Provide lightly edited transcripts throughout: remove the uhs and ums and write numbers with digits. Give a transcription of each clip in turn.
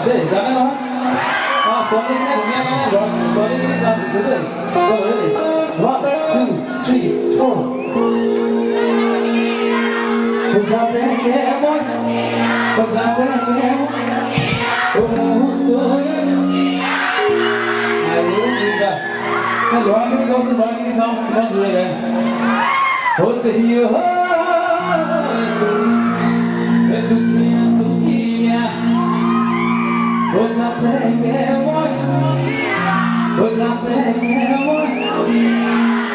দেই জানে নহয় ছোৱালীখিনি ধুনীয়া কাৰণে ছোৱালীখিনি যাম দিছোঁ দেই ready 1 2 3 4 Pagsabi mo, pagsabi mo, umundo yan. Ayun, diba? Nalawagin ikaw sa bagay sa mga dula. Hold the heel, Dukia. Pagsabi mo, pagsabi mo,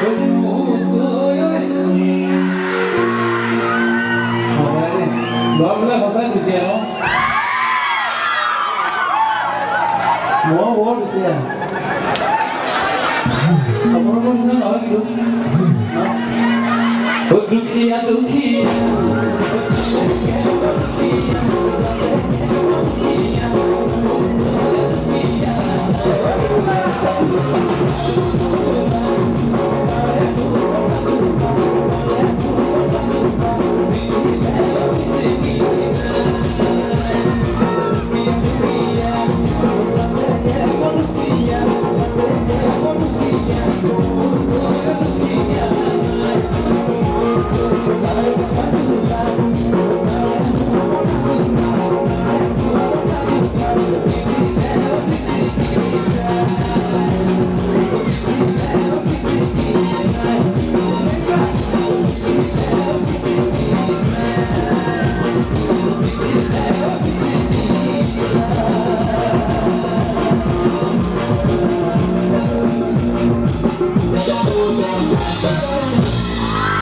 umundo yan. Bagla bahasa dunia no. Mau dunia. Apa orang bisa orang gitu? Dukia dukia.